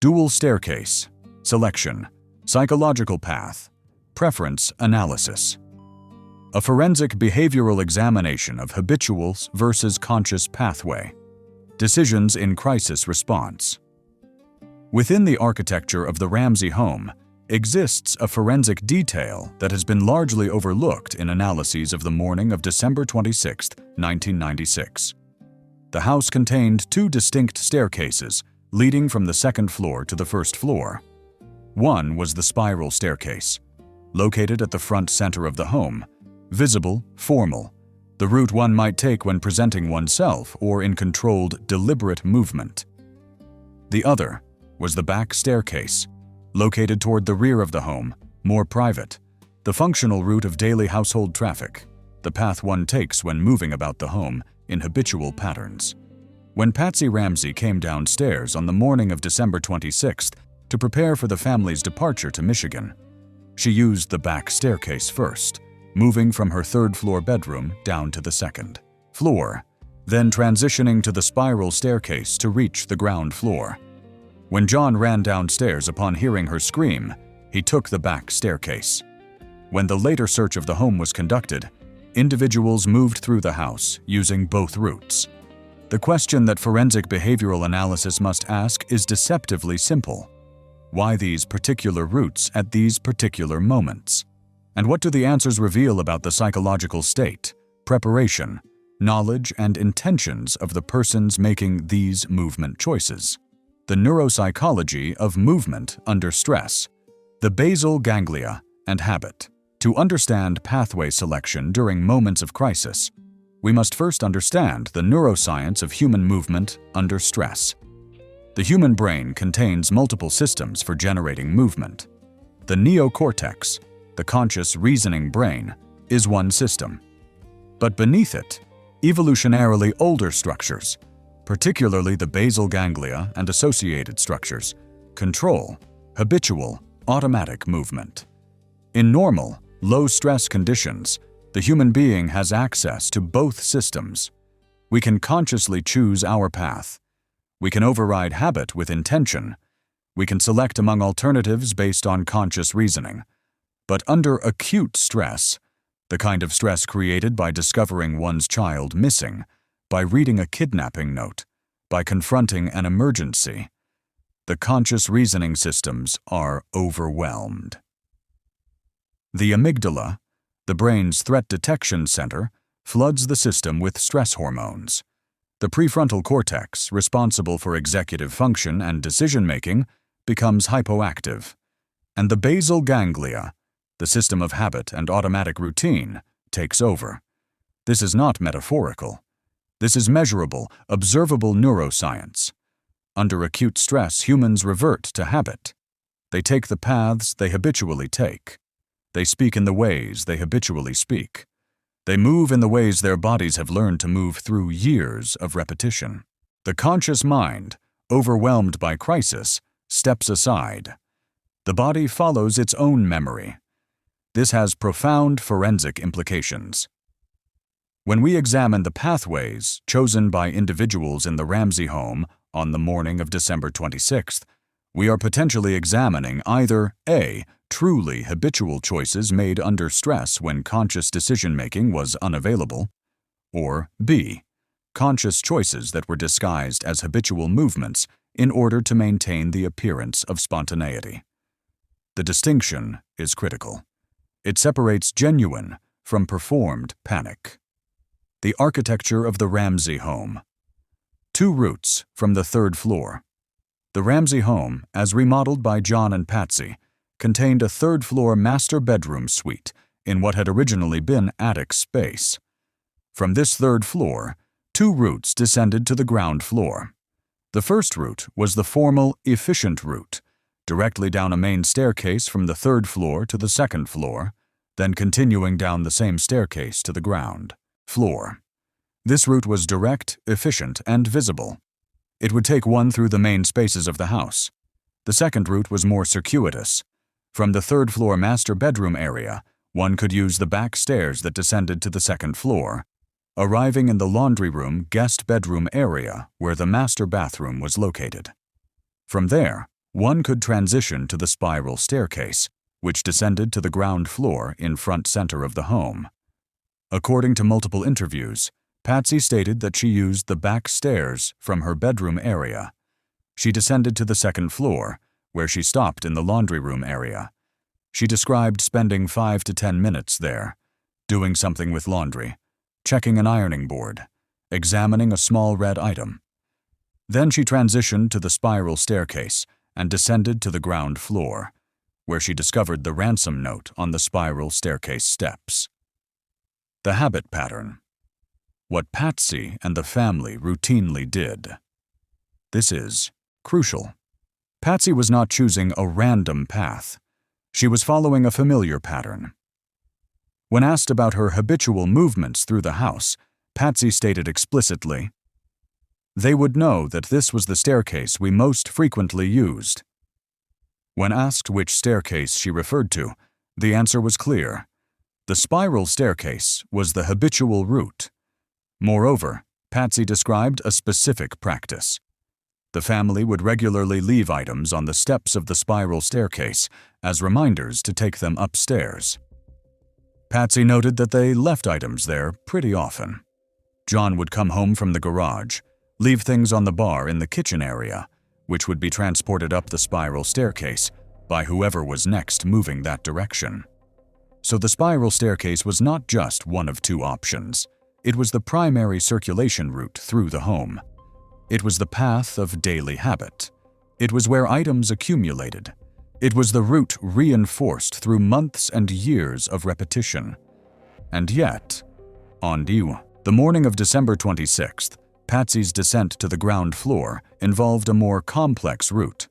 dual staircase, selection, psychological path, preference analysis. A forensic behavioral examination of habituals versus conscious pathway. Decisions in crisis response. Within the architecture of the Ramsey home exists a forensic detail that has been largely overlooked in analyses of the morning of December 26, 1996. The house contained two distinct staircases leading from the second floor to the first floor. One was the spiral staircase, located at the front center of the home, visible, formal, the route one might take when presenting oneself or in controlled, deliberate movement. The other was the back staircase, located toward the rear of the home, more private, the functional route of daily household traffic, the path one takes when moving about the home in habitual patterns. When Patsy Ramsey came downstairs on the morning of December 26th to prepare for the family's departure to Michigan, she used the back staircase first, moving from her third-floor bedroom down to the second floor, then transitioning to the spiral staircase to reach the ground floor. When John ran downstairs upon hearing her scream, he took the back staircase. When the later search of the home was conducted, individuals moved through the house using both routes. The question that forensic behavioral analysis must ask is deceptively simple. Why these particular routes at these particular moments? And what do the answers reveal about the psychological state, preparation, knowledge, and intentions of the persons making these movement choices? The neuropsychology of movement under stress, the basal ganglia, and habit. To understand pathway selection during moments of crisis, we must first understand the neuroscience of human movement under stress. The human brain contains multiple systems for generating movement. The neocortex, the conscious reasoning brain, is one system. But beneath it, evolutionarily older structures, particularly the basal ganglia and associated structures, control habitual, automatic movement. In normal, low-stress conditions, the human being has access to both systems. We can consciously choose our path. We can override habit with intention. We can select among alternatives based on conscious reasoning. But under acute stress, the kind of stress created by discovering one's child missing, by reading a kidnapping note, by confronting an emergency, the conscious reasoning systems are overwhelmed. The amygdala, the brain's threat detection center, floods the system with stress hormones. The prefrontal cortex, responsible for executive function and decision-making, becomes hypoactive, and the basal ganglia, the system of habit and automatic routine, takes over. This is not metaphorical. This is measurable, observable neuroscience. Under acute stress, humans revert to habit. They take the paths they habitually take. They speak in the ways they habitually speak. They move in the ways their bodies have learned to move through years of repetition. The conscious mind, overwhelmed by crisis, steps aside. The body follows its own memory. This has profound forensic implications. When we examine the pathways chosen by individuals in the Ramsey home on the morning of December 26th, we are potentially examining either A. truly habitual choices made under stress when conscious decision-making was unavailable, or B. conscious choices that were disguised as habitual movements in order to maintain the appearance of spontaneity. The distinction is critical. It separates genuine from performed panic. The architecture of the Ramsey home. Two routes from the third floor. The Ramsey home, as remodeled by John and Patsy, contained a third-floor master bedroom suite in what had originally been attic space. From this third floor, two routes descended to the ground floor. The first route was the formal, efficient route, directly down a main staircase from the third floor to the second floor, then continuing down the same staircase to the ground floor. This route was direct, efficient, and visible. It would take one through the main spaces of the house. The second route was more circuitous. From the third-floor master bedroom area, one could use the back stairs that descended to the second floor, arriving in the laundry room guest bedroom area where the master bathroom was located. From there, One could transition to the spiral staircase, which descended to the ground floor in front center of the home. According to multiple interviews, Patsy stated that she used the back stairs from her bedroom area. She descended to the second floor, where she stopped in the laundry room area. She described spending 5 to 10 minutes there, doing something with laundry, checking an ironing board, examining a small red item. Then she transitioned to the spiral staircase and descended to the ground floor, where she discovered the ransom note on the spiral staircase steps. The habit pattern. What Patsy and the family routinely did. This is crucial. Patsy was not choosing a random path. She was following a familiar pattern. When asked about her habitual movements through the house, Patsy stated explicitly, "They would know that this was the staircase we most frequently used." When asked which staircase she referred to, the answer was clear. The spiral staircase was the habitual route. Moreover, Patsy described a specific practice. The family would regularly leave items on the steps of the spiral staircase as reminders to take them upstairs. Patsy noted that they left items there pretty often. John would come home from the garage, leave things on the bar in the kitchen area, which would be transported up the spiral staircase by whoever was next moving that direction. So the spiral staircase was not just one of two options. It was the primary circulation route through the home. It was the path of daily habit. It was where items accumulated. It was the route reinforced through months and years of repetition. And yet, on the morning of December 26th, Patsy's descent to the ground floor involved a more complex route.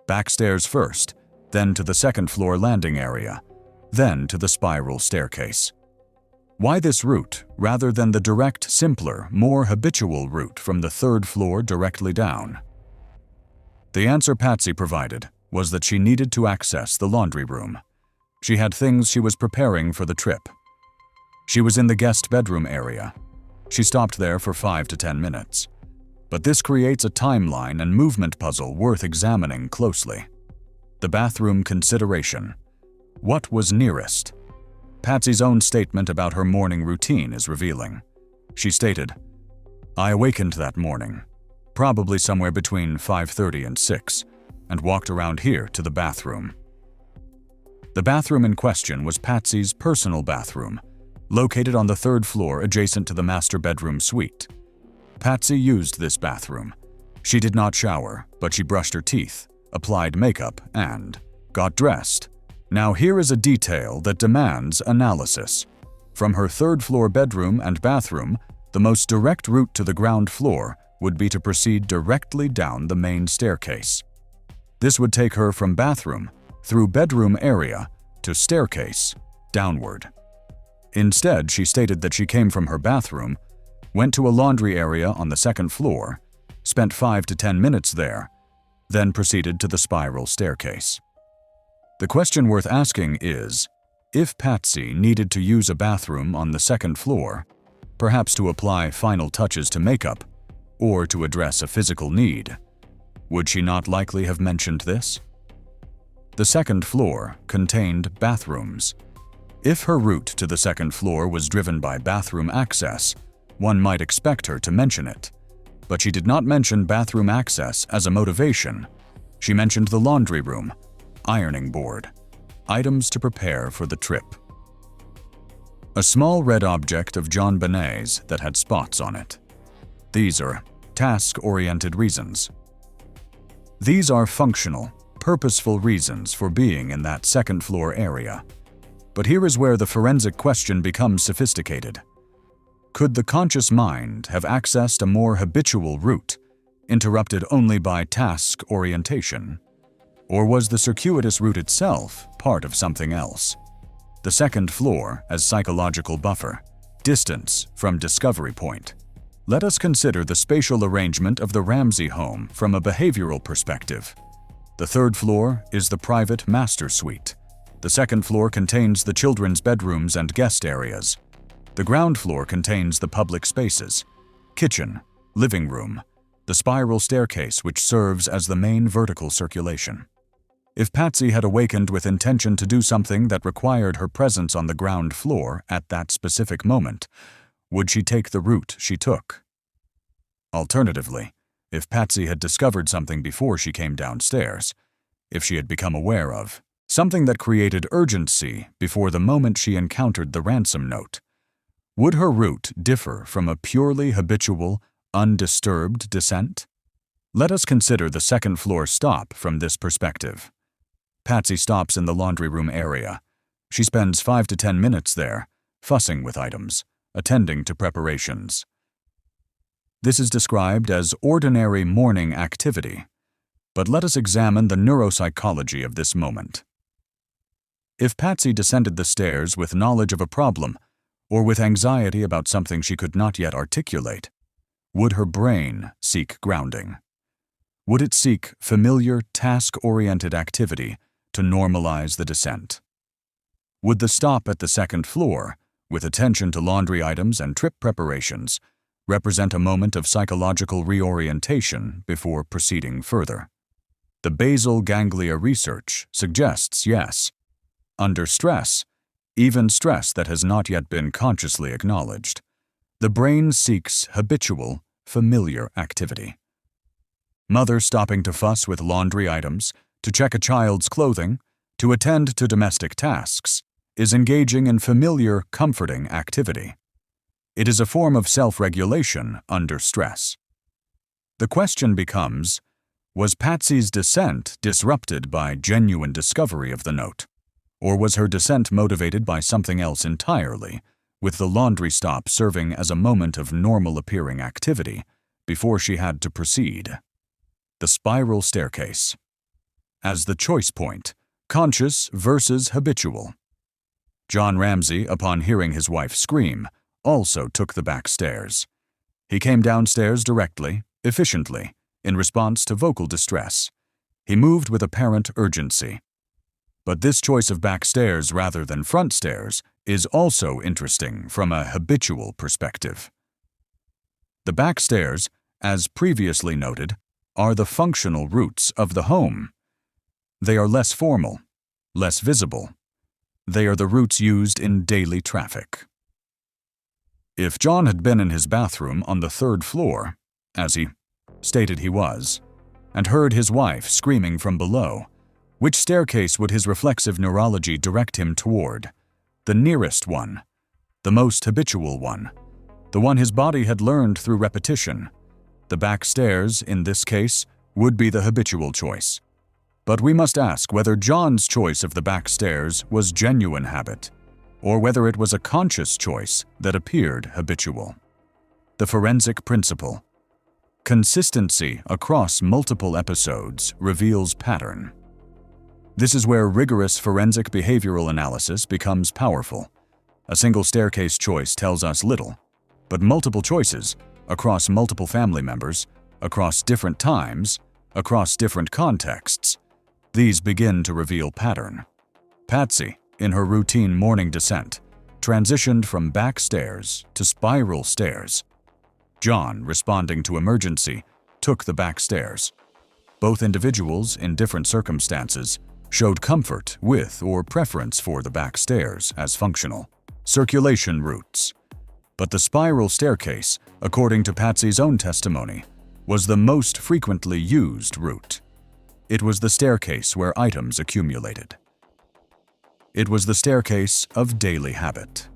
Backstairs first, then to the second floor landing area, then to the spiral staircase. Why this route, rather than the direct, simpler, more habitual route from the third floor directly down? The answer Patsy provided was that she needed to access the laundry room. She had things she was preparing for the trip. She was in the guest bedroom area. She stopped there for 5 to 10 minutes. But this creates a timeline and movement puzzle worth examining closely. The bathroom consideration. What was nearest? Patsy's own statement about her morning routine is revealing. She stated, "I awakened that morning, probably somewhere between 5:30 and 6, and walked around here to the bathroom." The bathroom in question was Patsy's personal bathroom, located on the third floor adjacent to the master bedroom suite. Patsy used this bathroom. She did not shower, but she brushed her teeth, applied makeup, and got dressed. Now here is a detail that demands analysis. From her third-floor bedroom and bathroom, the most direct route to the ground floor would be to proceed directly down the main staircase. This would take her from bathroom, through bedroom area, to staircase, downward. Instead, she stated that she came from her bathroom, went to a laundry area on the second floor, spent 5 to 10 minutes there, then proceeded to the spiral staircase. The question worth asking is, if Patsy needed to use a bathroom on the second floor, perhaps to apply final touches to makeup, or to address a physical need, would she not likely have mentioned this? The second floor contained bathrooms. If her route to the second floor was driven by bathroom access, one might expect her to mention it. But she did not mention bathroom access as a motivation. She mentioned the laundry room, ironing board, items to prepare for the trip. A small red object of JonBenet's that had spots on it. These are task-oriented reasons. These are functional, purposeful reasons for being in that second floor area. But here is where the forensic question becomes sophisticated. Could the conscious mind have accessed a more habitual route, interrupted only by task orientation? Or was the circuitous route itself part of something else? The second floor as psychological buffer, distance from discovery point. Let us consider the spatial arrangement of the Ramsey home from a behavioral perspective. The third floor is the private master suite. The second floor contains the children's bedrooms and guest areas. The ground floor contains the public spaces, kitchen, living room. the spiral staircase which serves as the main vertical circulation. If Patsy had awakened with intention to do something that required her presence on the ground floor at that specific moment, would she take the route she took? Alternatively, if Patsy had discovered something before she came downstairs, if she had become aware of something that created urgency before the moment she encountered the ransom note, would her route differ from a purely habitual, undisturbed descent? Let us consider the second-floor stop from this perspective. Patsy stops in the laundry room area. She spends 5 to 10 minutes there, fussing with items, attending to preparations. This is described as ordinary morning activity, but let us examine the neuropsychology of this moment. If Patsy descended the stairs with knowledge of a problem, or with anxiety about something she could not yet articulate, would her brain seek grounding? Would it seek familiar, task-oriented activity to normalize the descent? Would the stop at the second floor, with attention to laundry items and trip preparations, represent a moment of psychological reorientation before proceeding further? The basal ganglia research suggests yes. Under stress, even stress that has not yet been consciously acknowledged, the brain seeks habitual, familiar activity. Mother stopping to fuss with laundry items, to check a child's clothing, to attend to domestic tasks, is engaging in familiar, comforting activity. It is a form of self-regulation under stress. The question becomes, was Patsy's descent disrupted by genuine discovery of the note? Or was her descent motivated by something else entirely, with the laundry stop serving as a moment of normal-appearing activity before she had to proceed? The spiral staircase. As the choice point, conscious versus habitual. John Ramsey, upon hearing his wife scream, also took the back stairs. He came downstairs directly, efficiently, in response to vocal distress. He moved with apparent urgency. But this choice of back stairs rather than front stairs is also interesting from a habitual perspective. The back stairs, as previously noted, are the functional routes of the home. They are less formal, less visible. They are the routes used in daily traffic. If John had been in his bathroom on the 3rd floor, as he stated he was, and heard his wife screaming from below, which staircase would his reflexive neurology direct him toward? The nearest one, the most habitual one, the one his body had learned through repetition. The back stairs, in this case, would be the habitual choice. But we must ask whether John's choice of the back stairs was genuine habit, or whether it was a conscious choice that appeared habitual. The forensic principle. Consistency across multiple episodes reveals pattern. This is where rigorous forensic behavioral analysis becomes powerful. A single staircase choice tells us little, but multiple choices, across multiple family members, across different times, across different contexts, these begin to reveal pattern. Patsy, in her routine morning descent, transitioned from back stairs to spiral stairs. John, responding to emergency, took the back stairs. Both individuals, in different circumstances, showed comfort with or preference for the back stairs as functional circulation routes. But the spiral staircase, according to Patsy's own testimony, was the most frequently used route. It was the staircase where items accumulated. It was the staircase of daily habit.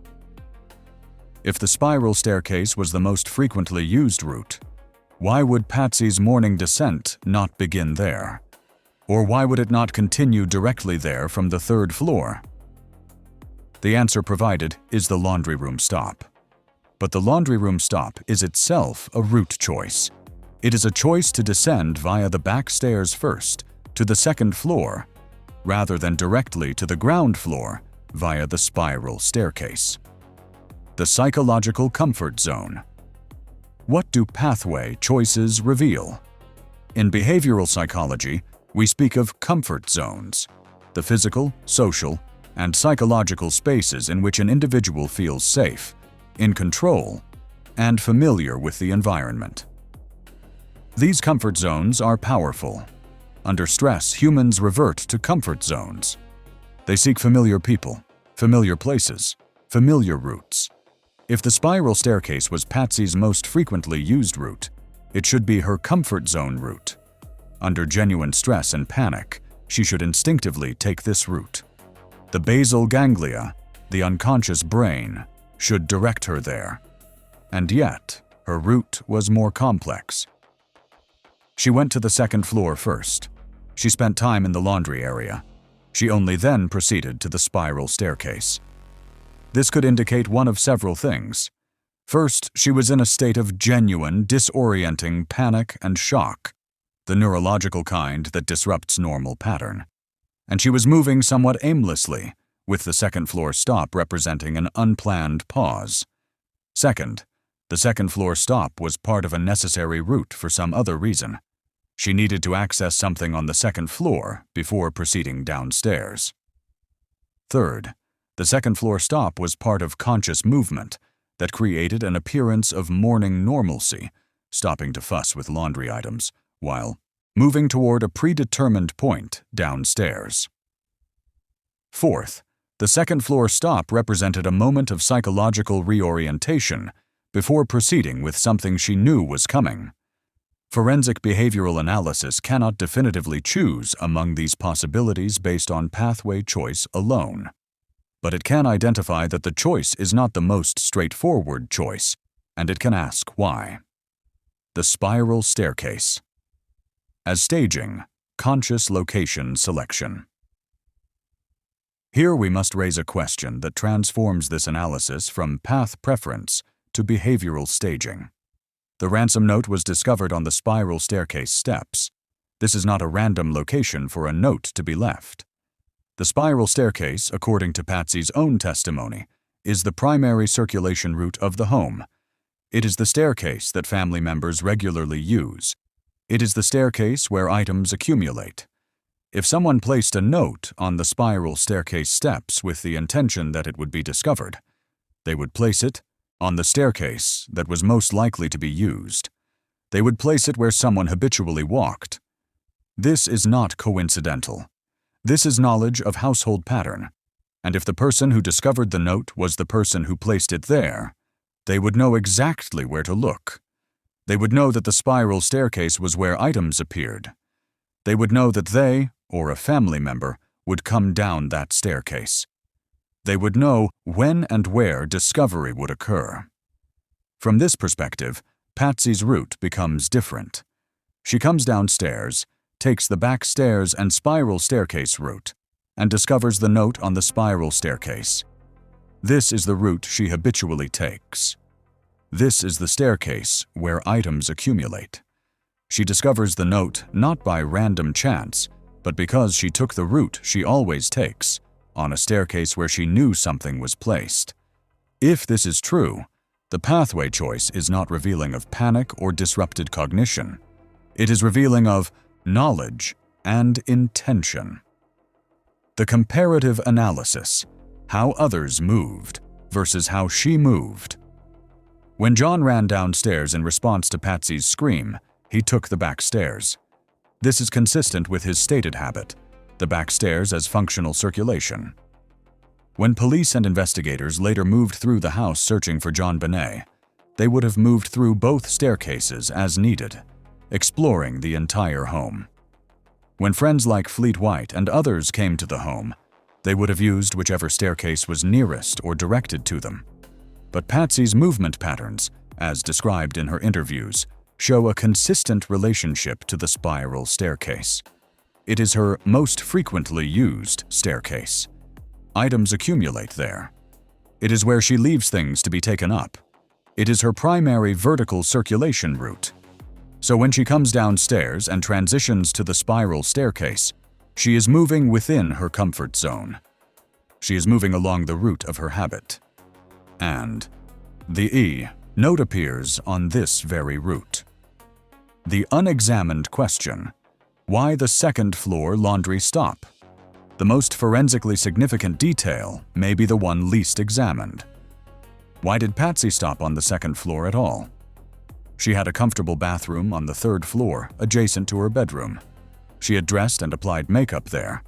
If the spiral staircase was the most frequently used route, why would Patsy's morning descent not begin there? Or why would it not continue directly there from the 3rd floor? The answer provided is the laundry room stop. But the laundry room stop is itself a route choice. It is a choice to descend via the back stairs first, to the 2nd floor, rather than directly to the ground floor via the spiral staircase. The psychological comfort zone. What do pathway choices reveal? In behavioral psychology, we speak of comfort zones, the physical, social, and psychological spaces in which an individual feels safe, in control, and familiar with the environment. These comfort zones are powerful. Under stress, humans revert to comfort zones. They seek familiar people, familiar places, familiar routes. If the spiral staircase was Patsy's most frequently used route, it should be her comfort zone route. Under genuine stress and panic, she should instinctively take this route. The basal ganglia, the unconscious brain, should direct her there. And yet, her route was more complex. She went to the second floor first. She spent time in the laundry area. She only then proceeded to the spiral staircase. This could indicate one of several things. First, she was in a state of genuine, disorienting panic and shock, the neurological kind that disrupts normal pattern. And she was moving somewhat aimlessly, with the second floor stop representing an unplanned pause. Second, the second floor stop was part of a necessary route for some other reason. She needed to access something on the second floor before proceeding downstairs. Third, the second floor stop was part of conscious movement that created an appearance of morning normalcy, stopping to fuss with laundry items, while moving toward a predetermined point downstairs. Fourth, the second floor stop represented a moment of psychological reorientation before proceeding with something she knew was coming. Forensic behavioral analysis cannot definitively choose among these possibilities based on pathway choice alone. But it can identify that the choice is not the most straightforward choice, and it can ask why. The spiral staircase. As staging, conscious location selection. Here we must raise a question that transforms this analysis from path preference to behavioral staging. The ransom note was discovered on the spiral staircase steps. This is not a random location for a note to be left. The spiral staircase, according to Patsy's own testimony, is the primary circulation route of the home. It is the staircase that family members regularly use. It is the staircase where items accumulate. If someone placed a note on the spiral staircase steps with the intention that it would be discovered, they would place it on the staircase that was most likely to be used. They would place it where someone habitually walked. This is not coincidental. This is knowledge of household pattern, and if the person who discovered the note was the person who placed it there, they would know exactly where to look. They would know that the spiral staircase was where items appeared. They would know that they, or a family member, would come down that staircase. They would know when and where discovery would occur. From this perspective, Patsy's route becomes different. She comes downstairs, takes the back stairs and spiral staircase route, and discovers the note on the spiral staircase. This is the route she habitually takes. This is the staircase where items accumulate. She discovers the note not by random chance, but because she took the route she always takes, on a staircase where she knew something was placed. If this is true, the pathway choice is not revealing of panic or disrupted cognition. It is revealing of knowledge and intention. The comparative analysis, how others moved versus how she moved. When John ran downstairs in response to Patsy's scream, he took the back stairs. This is consistent with his stated habit, the back stairs as functional circulation. When police and investigators later moved through the house searching for JonBenet, they would have moved through both staircases as needed, exploring the entire home. When friends like Fleet White and others came to the home, they would have used whichever staircase was nearest or directed to them. But Patsy's movement patterns, as described in her interviews, show a consistent relationship to the spiral staircase. It is her most frequently used staircase. Items accumulate there. It is where she leaves things to be taken up. It is her primary vertical circulation route. So when she comes downstairs and transitions to the spiral staircase, she is moving within her comfort zone. She is moving along the route of her habit. And the E note appears on this very route. The unexamined question: why the second floor laundry stop? The most forensically significant detail may be the one least examined. Why did Patsy stop on the second floor at all? She had a comfortable bathroom on the third floor, adjacent to her bedroom. She had dressed and applied makeup there.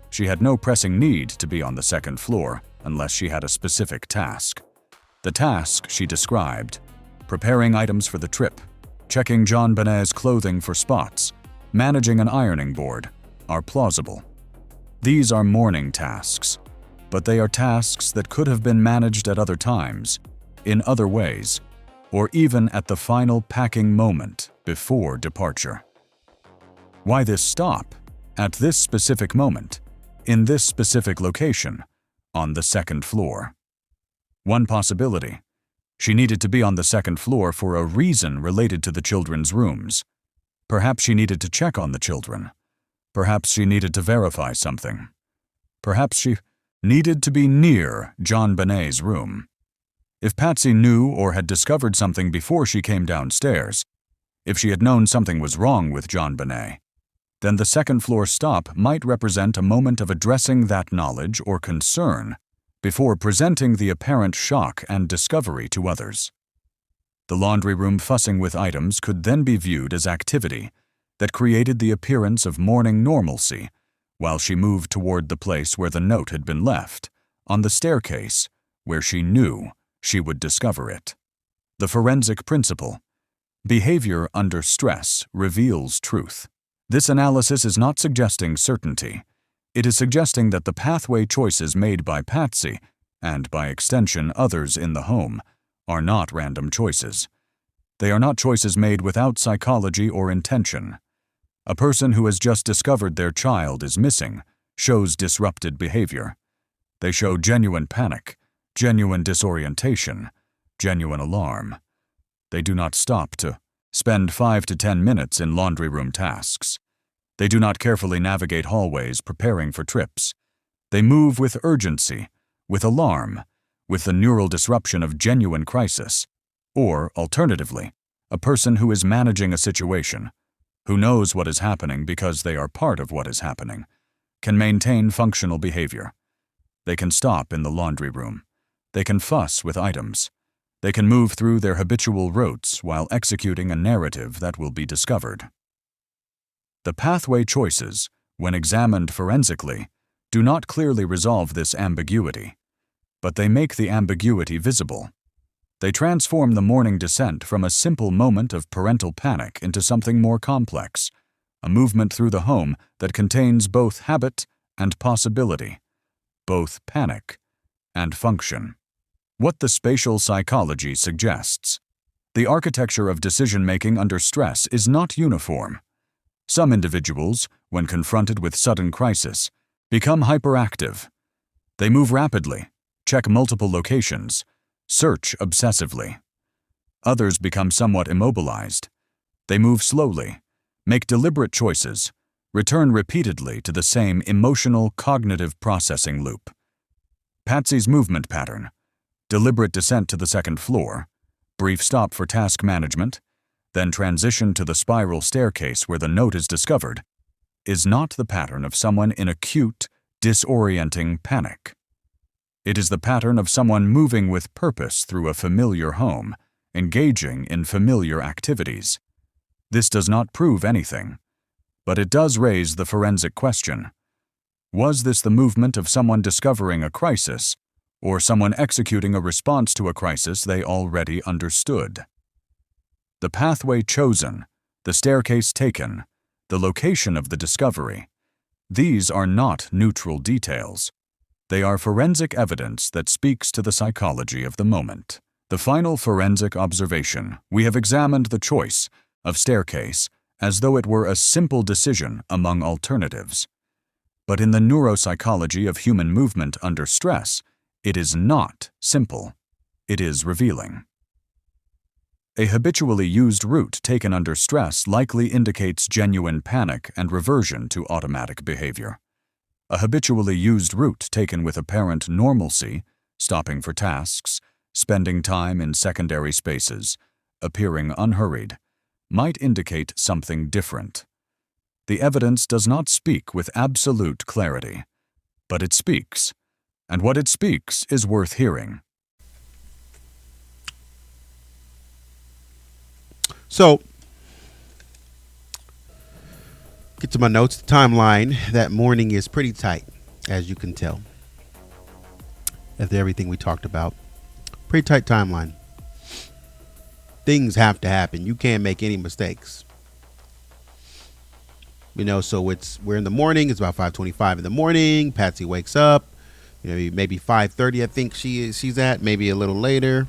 She had no pressing need to be on the second floor unless she had a specific task. The task she described: preparing items for the trip, checking JonBenet's clothing for spots, managing an ironing board, are plausible. These are morning tasks, but they are tasks that could have been managed at other times, in other ways, or even at the final packing moment before departure. Why this stop, at this specific moment, in this specific location, on the second floor? One possibility: she needed to be on the second floor for a reason related to the children's rooms. Perhaps she needed to check on the children. Perhaps she needed to verify something. Perhaps she needed to be near JonBenet's room. If Patsy knew or had discovered something before she came downstairs, if she had known something was wrong with JonBenet, then the second-floor stop might represent a moment of addressing that knowledge or concern before presenting the apparent shock and discovery to others. The laundry room fussing with items could then be viewed as activity that created the appearance of morning normalcy while she moved toward the place where the note had been left, on the staircase where she knew she would discover it. The forensic principle: behavior under stress reveals truth. This analysis is not suggesting certainty. It is suggesting that the pathway choices made by Patsy, and by extension others in the home, are not random choices. They are not choices made without psychology or intention. A person who has just discovered their child is missing shows disrupted behavior. They show genuine panic, genuine disorientation, genuine alarm. They do not stop to spend 5 to 10 minutes in laundry room tasks. They do not carefully navigate hallways preparing for trips. They move with urgency, with alarm, with the neural disruption of genuine crisis. Or, alternatively, a person who is managing a situation, who knows what is happening because they are part of what is happening, can maintain functional behavior. They can stop in the laundry room. They can fuss with items. They can move through their habitual routes while executing a narrative that will be discovered. The pathway choices, when examined forensically, do not clearly resolve this ambiguity, but they make the ambiguity visible. They transform the morning descent from a simple moment of parental panic into something more complex, a movement through the home that contains both habit and possibility, both panic and function. What the spatial psychology suggests: the architecture of decision-making under stress is not uniform. Some individuals, when confronted with sudden crisis, become hyperactive. They move rapidly, check multiple locations, search obsessively. Others become somewhat immobilized. They move slowly, make deliberate choices, return repeatedly to the same emotional cognitive processing loop. Patsy's movement pattern: deliberate descent to the second floor, brief stop for task management, then transition to the spiral staircase where the note is discovered, is not the pattern of someone in acute, disorienting panic. It is the pattern of someone moving with purpose through a familiar home, engaging in familiar activities. This does not prove anything, but it does raise the forensic question: was this the movement of someone discovering a crisis, or someone executing a response to a crisis they already understood? The pathway chosen, the staircase taken, the location of the discovery, these are not neutral details. They are forensic evidence that speaks to the psychology of the moment. The final forensic observation: we have examined the choice of staircase as though it were a simple decision among alternatives. But in the neuropsychology of human movement under stress, it is not simple. It is revealing. A habitually used route taken under stress likely indicates genuine panic and reversion to automatic behavior. A habitually used route taken with apparent normalcy, stopping for tasks, spending time in secondary spaces, appearing unhurried, might indicate something different. The evidence does not speak with absolute clarity, but it speaks, and what it speaks is worth hearing. So, get to my notes. The timeline that morning is pretty tight, as you can tell, after everything we talked about. Pretty tight timeline. Things have to happen. You can't make any mistakes. So we're in the morning. It's about 5:25 in the morning. Patsy wakes up. Maybe 5:30. I think she's at, maybe a little later,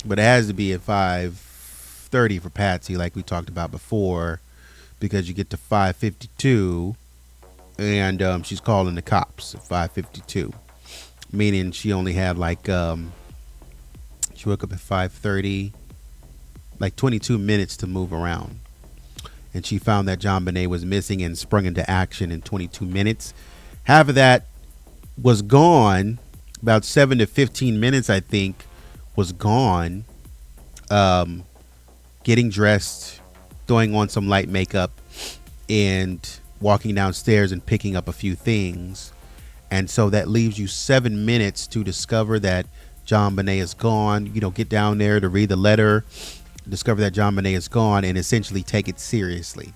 but it has to be at 5:30 for Patsy, like we talked about before, because you get to 5:52, and she's calling the cops at 5:52, meaning she only had she woke up at 5:30, like 22 minutes to move around. And she found that JonBenet was missing and sprung into action in 22 minutes. Half of that was gone. About 7 to 15 minutes, I think, was gone. Getting dressed, throwing on some light makeup, and walking downstairs and picking up a few things. And so that leaves you 7 minutes to discover that JonBenet is gone. Get down there to read the letter, discover that JonBenet is gone, and essentially take it seriously.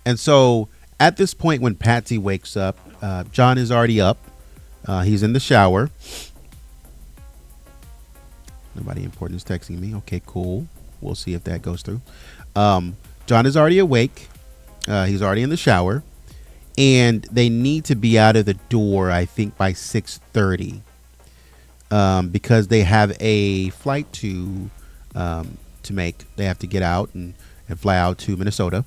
And so at this point, when Patsy wakes up, John is already up. He's in the shower. Nobody important is texting me. Okay, cool. We'll see if that goes through. John is already awake. He's already in the shower. And they need to be out of the door, I think, by 6:30. Because they have a flight to make. They have to get out and fly out to Minnesota.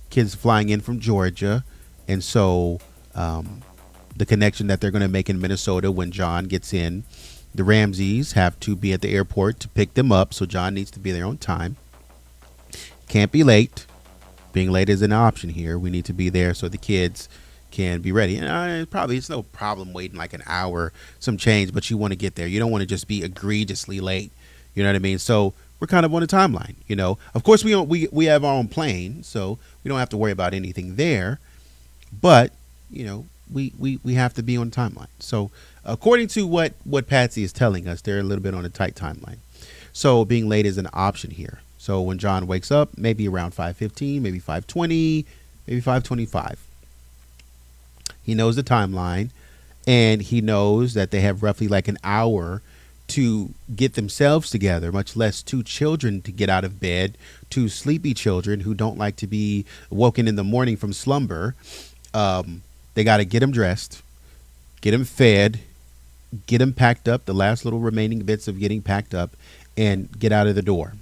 Kids flying in from Georgia. And so the connection that they're going to make in Minnesota when John gets in, the Ramseys have to be at the airport to pick them up. So John needs to be there on time. Can't be late. Being late is an option here. We need to be there so the kids can be ready. And it's no problem waiting like an hour, some change, but you want to get there. You don't want to just be egregiously late. You know what I mean? So we're kind of on a timeline. Of course we have our own plane, so we don't have to worry about anything there. But we have to be on timeline. So according to what Patsy is telling us, they're a little bit on a tight timeline. So being late is an option here. So when John wakes up, maybe around 5:15, maybe 5:20, maybe 5:25. He knows the timeline, and he knows that they have roughly like an hour to get themselves together, much less two children to get out of bed, two sleepy children who don't like to be woken in the morning from slumber. They got to get them dressed, get them fed, get them packed up, the last little remaining bits of getting packed up, and get out of the door.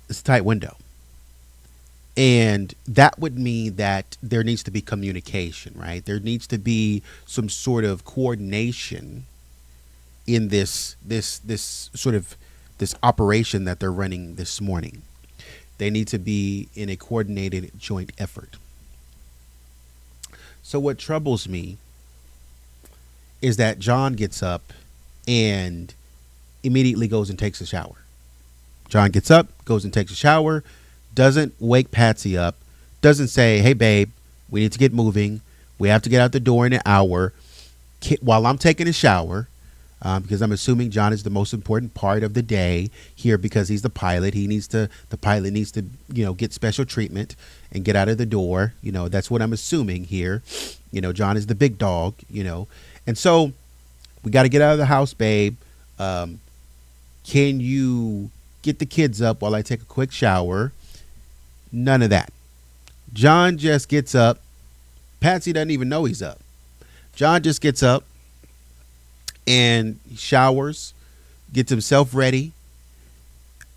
It's a tight window. And that would mean that there needs to be communication, right? There needs to be some sort of coordination in this operation that they're running this morning. They need to be in a coordinated joint effort. So what troubles me is that John gets up and immediately goes and takes a shower. John gets up, goes and takes a shower, doesn't wake Patsy up, doesn't say, hey, babe, we need to get moving. We have to get out the door in an hour. While I'm taking a shower, because I'm assuming John is the most important part of the day here because he's the pilot. The pilot needs to, get special treatment and get out of the door. That's what I'm assuming here. John is the big dog, And so we got to get out of the house, babe. Can you get the kids up while I take a quick shower? None of that. John just gets up. Patsy doesn't even know he's up. John just gets up and showers, gets himself ready,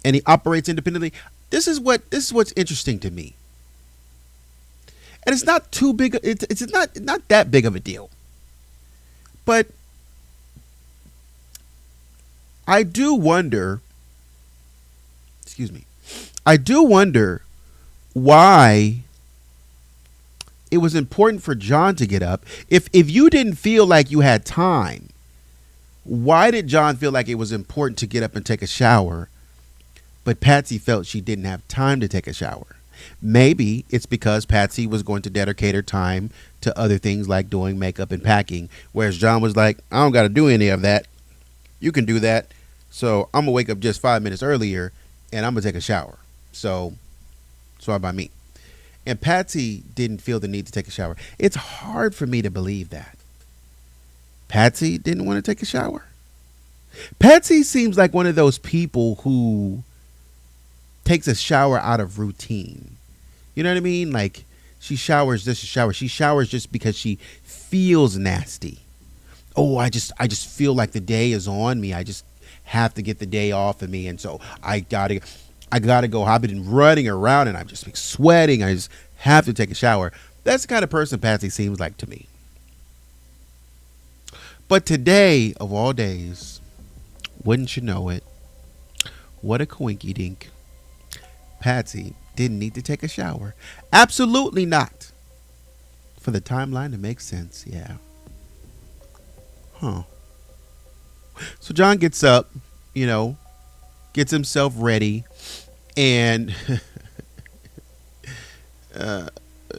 and he operates independently. This is what's interesting to me. And it's not too big. It's not that big of a deal. But I do wonder why it was important for John to get up. If you didn't feel like you had time, why did John feel like it was important to get up and take a shower, but Patsy felt she didn't have time to take a shower? Maybe it's because Patsy was going to dedicate her time to other things like doing makeup and packing, whereas John was like, I don't got to do any of that. You can do that. So I'm gonna wake up just 5 minutes earlier, and I'm gonna take a shower. So, sorry by me. And Patsy didn't feel the need to take a shower. It's hard for me to believe that Patsy didn't want to take a shower. Patsy seems like one of those people who takes a shower out of routine. You know what I mean? Like she showers just to shower. She showers just because she feels nasty. Oh, I just feel like the day is on me. I just have to get the day off of me, and so I gotta go. I've been running around and I've just been sweating. I just have to take a shower. That's the kind of person Patsy seems like to me. But today, of all days, wouldn't you know it? What a coinky dink. Patsy didn't need to take a shower. Absolutely not. For the timeline to make sense, yeah. Huh. So John gets up, gets himself ready, and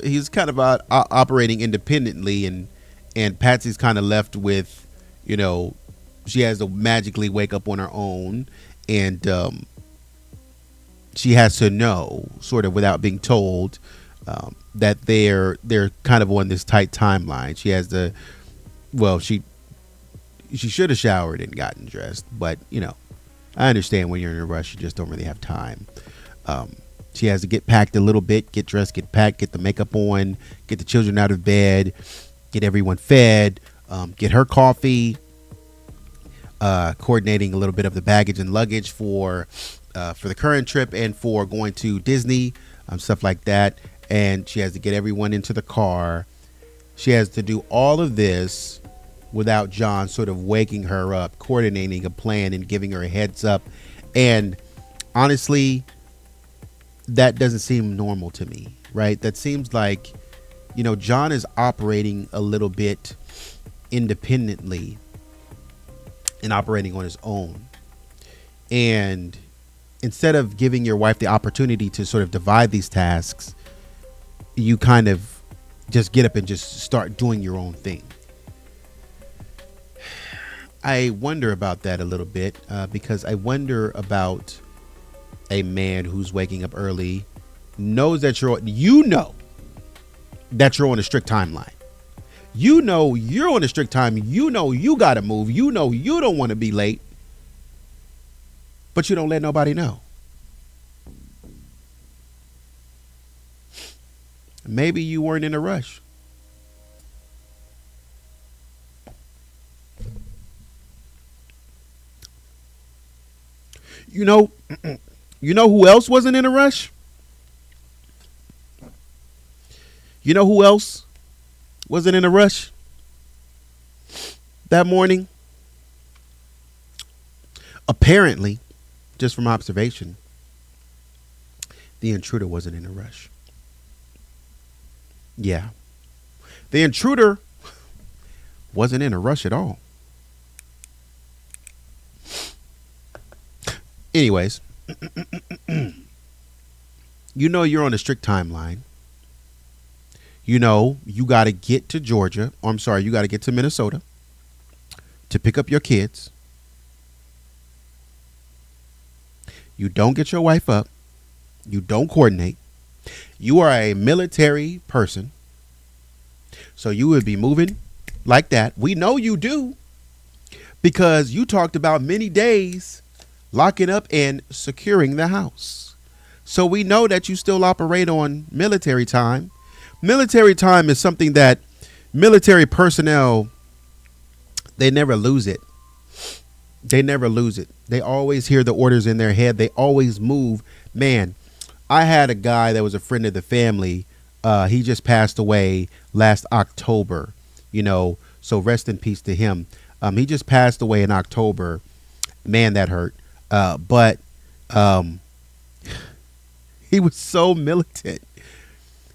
he's kind of operating independently, and Patsy's kind of left with, she has to magically wake up on her own, and she has to know, sort of without being told, that they're kind of on this tight timeline. She has to, well, she should have showered and gotten dressed, but I understand when you're in a rush, you just don't really have time. She has to get packed a little bit, get dressed, get packed, get the makeup on, get the children out of bed, get everyone fed, get her coffee, coordinating a little bit of the baggage and luggage for the current trip and for going to Disney, stuff like that. And she has to get everyone into the car. She has to do all of this without John sort of waking her up, coordinating a plan and giving her a heads up. And honestly, that doesn't seem normal to me, right? That seems like, John is operating a little bit independently and operating on his own. And instead of giving your wife the opportunity to sort of divide these tasks, you kind of just get up and just start doing your own thing. I wonder about that a little bit because I wonder about a man who's waking up early, knows that you're on a strict timeline. You're on a strict time. You got to move. You don't want to be late, but you don't let nobody know. Maybe you weren't in a rush. You know who else wasn't in a rush? You know who else wasn't in a rush that morning? Apparently, just from observation, the intruder wasn't in a rush. Yeah. The intruder wasn't in a rush at all. Anyways, you're on a strict timeline. You got to get to Georgia. Or I'm sorry, you got to get to Minnesota to pick up your kids. You don't get your wife up. You don't coordinate. You are a military person. So you would be moving like that. We know you do because you talked about many days locking up and securing the house. So we know that you still operate on military time. Military time is something that military personnel, they never lose it. They never lose it. They always hear the orders in their head. They always move. Man, I had a guy that was a friend of the family. He just passed away last October, so rest in peace to him. He just passed away in October. Man, that hurt. But he was so militant.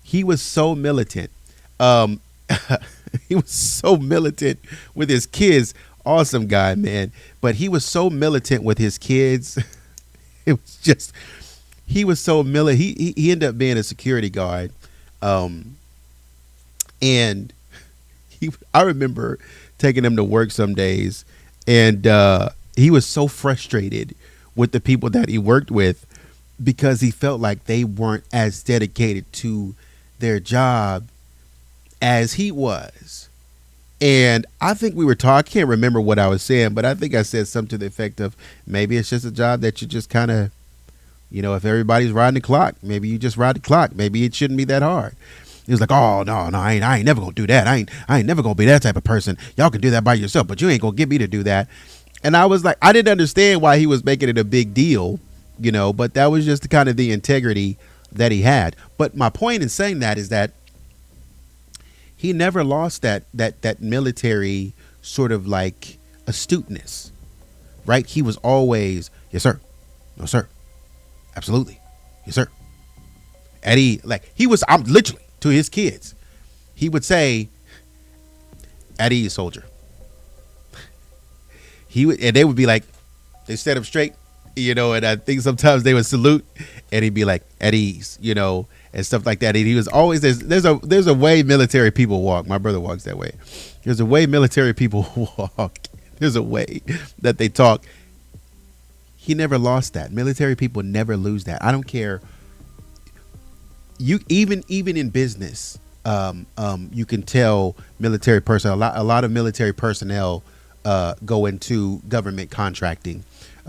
He was so militant. He was so militant with his kids. Awesome guy, man. But he was so militant with his kids. It was just, he was so militant. He ended up being a security guard. And I remember taking him to work some days, and he was so frustrated with the people that he worked with because he felt like they weren't as dedicated to their job as he was. And I think we were talking, I can't remember what I was saying, but I think I said something to the effect of maybe it's just a job that you just kind of, if everybody's riding the clock, maybe you just ride the clock. Maybe it shouldn't be that hard. He was like, oh, no, I ain't never going to do that. I ain't never going to be that type of person. Y'all can do that by yourself, but you ain't going to get me to do that. And I was like, I didn't understand why he was making it a big deal, but that was just kind of the integrity that he had. But my point in saying that is that he never lost that military sort of like astuteness, right? He was always, yes, sir. No, sir. Absolutely. Yes, sir. Eddie, like I'm literally to his kids. He would say, Eddie, soldier. And they would be like, they set up straight, and I think sometimes they would salute and he'd be like, at ease, and stuff like that. And he was always, there's a way military people walk. My brother walks that way. There's a way military people walk. There's a way that they talk. He never lost that. Military people never lose that. I don't care. You even in business, you can tell military personnel. A lot of military personnel go into government contracting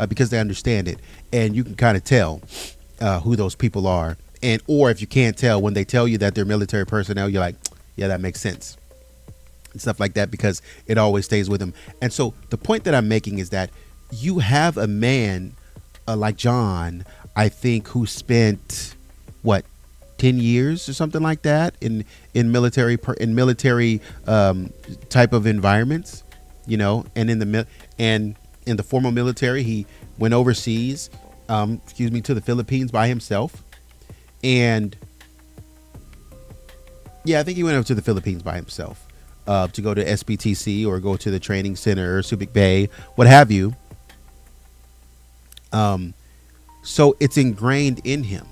because they understand it, and you can kind of tell who those people are. And or if you can't tell, when they tell you that they're military personnel, you're like, yeah, that makes sense, and stuff like that, because it always stays with them. And so the point that I'm making is that you have a man like John, I think, who spent 10 years or something like that in military type of environments, and in the formal military. He went overseas, to the Philippines by himself. And yeah, I think he went over to the Philippines by himself to go to SPTC or go to the training center, Subic Bay, what have you. So it's ingrained in him,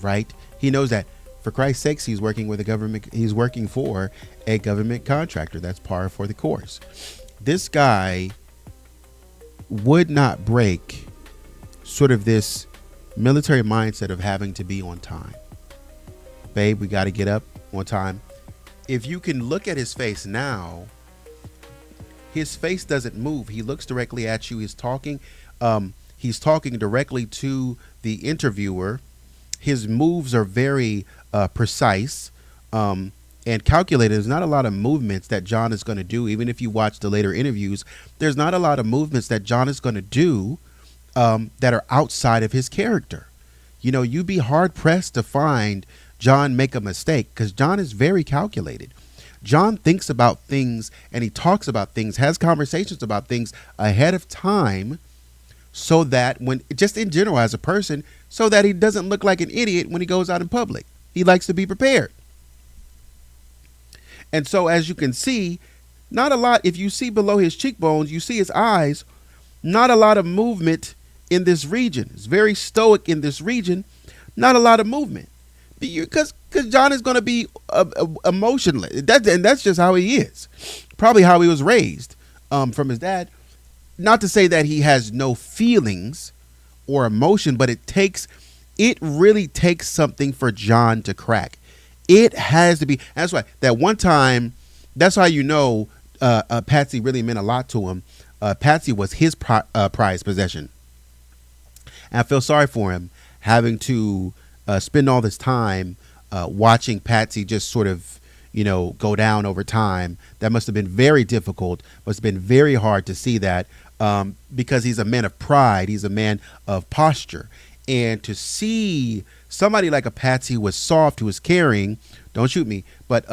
right? He knows that for Christ's sakes, he's working with a government. He's working for a government contractor. That's par for the course. This guy would not break sort of this military mindset of having to be on time. Babe, we got to get up on time. If you can look at his face now, his face doesn't move. He looks directly at you. He's talking. He's talking directly to the interviewer. His moves are very precise and calculated. There's not a lot of movements that John is going to do. Even if you watch the later interviews, there's not a lot of movements that John is going to do that are outside of his character. You'd be hard pressed to find John make a mistake, because John is very calculated. John thinks about things, and he talks about things, has conversations about things ahead of time, so that just in general as a person, so that he doesn't look like an idiot when he goes out in public. He likes to be prepared. And so, as you can see, not a lot. If you see below his cheekbones, you see his eyes, not a lot of movement in this region. It's very stoic in this region. Not a lot of movement, because John is going to be emotionless. And that's just how he is. Probably how he was raised from his dad. Not to say that he has no feelings or emotion, but it really takes something for John to crack. It has to be. That's why that one time, that's how Patsy really meant a lot to him. Patsy was his prized possession. And I feel sorry for him having to spend all this time watching Patsy just sort of, go down over time. That must have been very difficult. Must have been very hard to see that because he's a man of pride. He's a man of posture. And to see somebody like a Patsy who was soft, who was caring, don't shoot me, but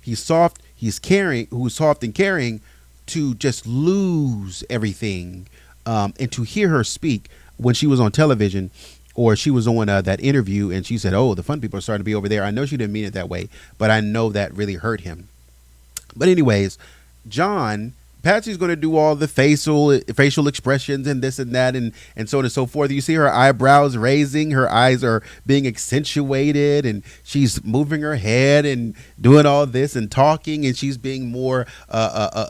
he's soft, he's caring, who's soft and caring, to just lose everything and to hear her speak when she was on television, or she was on that interview and she said, oh, the fun people are starting to be over there. I know she didn't mean it that way, but I know that really hurt him. But anyways, Patsy's going to do all the facial expressions and this and that and so on and so forth. You see her eyebrows raising, her eyes are being accentuated, and she's moving her head and doing all this and talking, and she's being more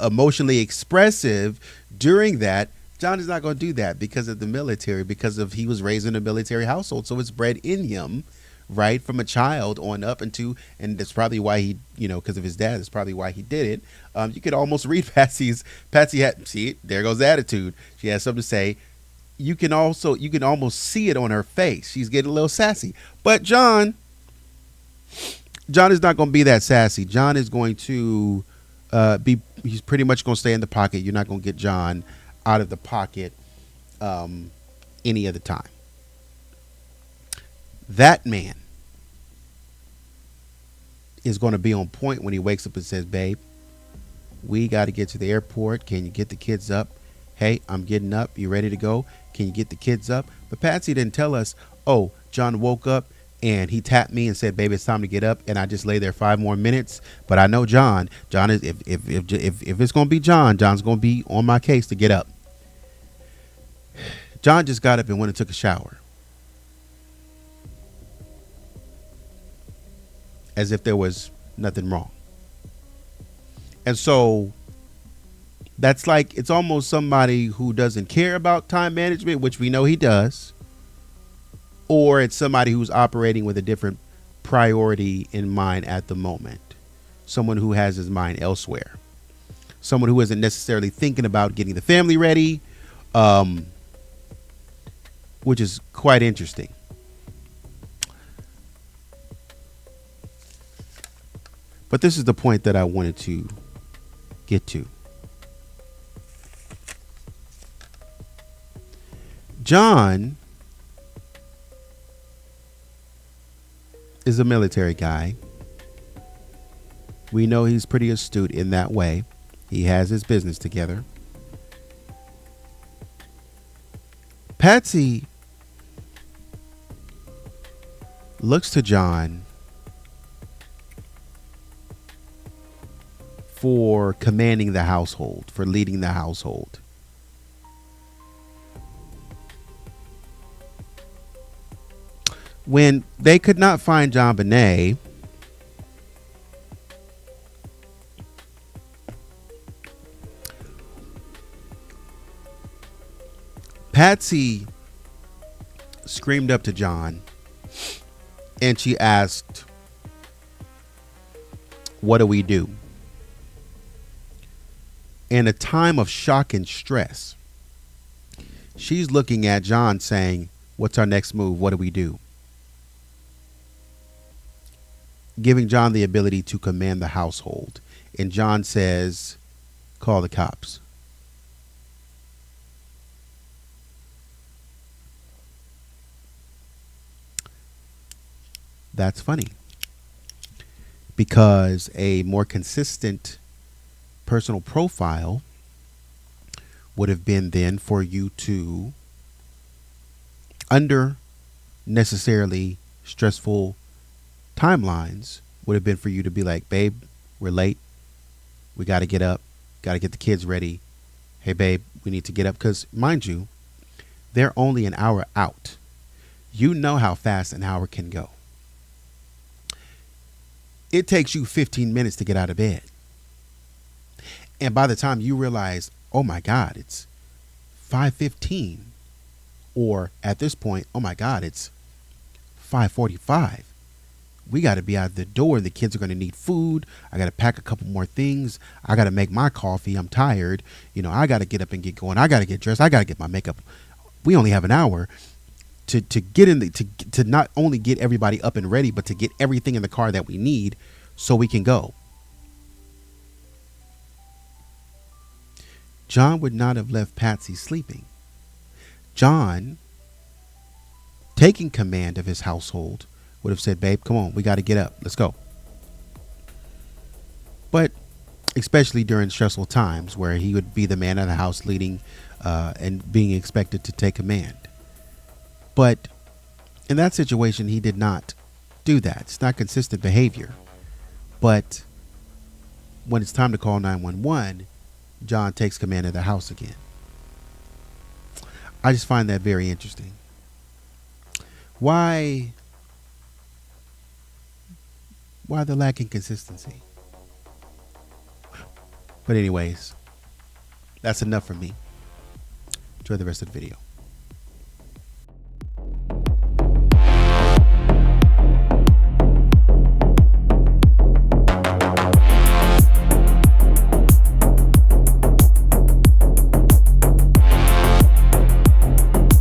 emotionally expressive during that. John is not going to do that because of the military, because of he was raised in a military household. So it's bred in him, right, from a child on up into, and that's probably why he, because of his dad, that's probably why he did it. You could almost read Patsy had, see, there goes the attitude. She has something to say. You can almost see it on her face. She's getting a little sassy. But John is not going to be that sassy. John is going to he's pretty much going to stay in the pocket. You're not going to get John out of the pocket any other time. That man is going to be on point when he wakes up and says, babe, we got to get to the airport. Can you get the kids up? Hey, I'm getting up. You ready to go? Can you get the kids up? But Patsy didn't tell us, oh, John woke up and he tapped me and said, baby, it's time to get up. And I just lay there 5 more minutes. But I know John is, if it's going to be John's going to be on my case to get up. John just got up and went and took a shower. As if there was nothing wrong. And so that's like, it's almost somebody who doesn't care about time management, which we know he does. Or it's somebody who's operating with a different priority in mind at the moment. Someone who has his mind elsewhere. Someone who isn't necessarily thinking about getting the family ready. Which is quite interesting. But this is the point that I wanted to get to. John is a military guy. We know he's pretty astute in that way. He has his business together. Patsy looks to John for commanding the household, for leading the household. When they could not find JonBenet, Patsy screamed up to John and she asked, what do we do? In a time of shock and stress, she's looking at John saying, what's our next move? What do we do? Giving John the ability to command the household. And John says, call the cops. That's funny. Because a more consistent personal profile would have been then for you to, under necessarily stressful timelines, would have been for you to be like, babe, we're late. We got to get up. Got to get the kids ready. Hey, babe, we need to get up. Because mind you, they're only an hour out. You know how fast an hour can go. It takes you 15 minutes to get out of bed. And by the time you realize, oh my God, it's 5:15. Or at this point, oh my God, it's 5:45. We got to be out the door and the kids are going to need food. I got to pack a couple more things. I got to make my coffee. I'm tired. I got to get up and get going. I got to get dressed. I got to get my makeup. We only have an hour to get in to not only get everybody up and ready, but to get everything in the car that we need so we can go. John would not have left Patsy sleeping. John, taking command of his household, would have said, babe, come on, we got to get up. Let's go. But especially during stressful times where he would be the man of the house leading and being expected to take command. But in that situation, he did not do that. It's not consistent behavior. But when it's time to call 911, John takes command of the house again. I just find that very interesting. Why the lack in consistency? But anyways, that's enough for me. Enjoy the rest of the video.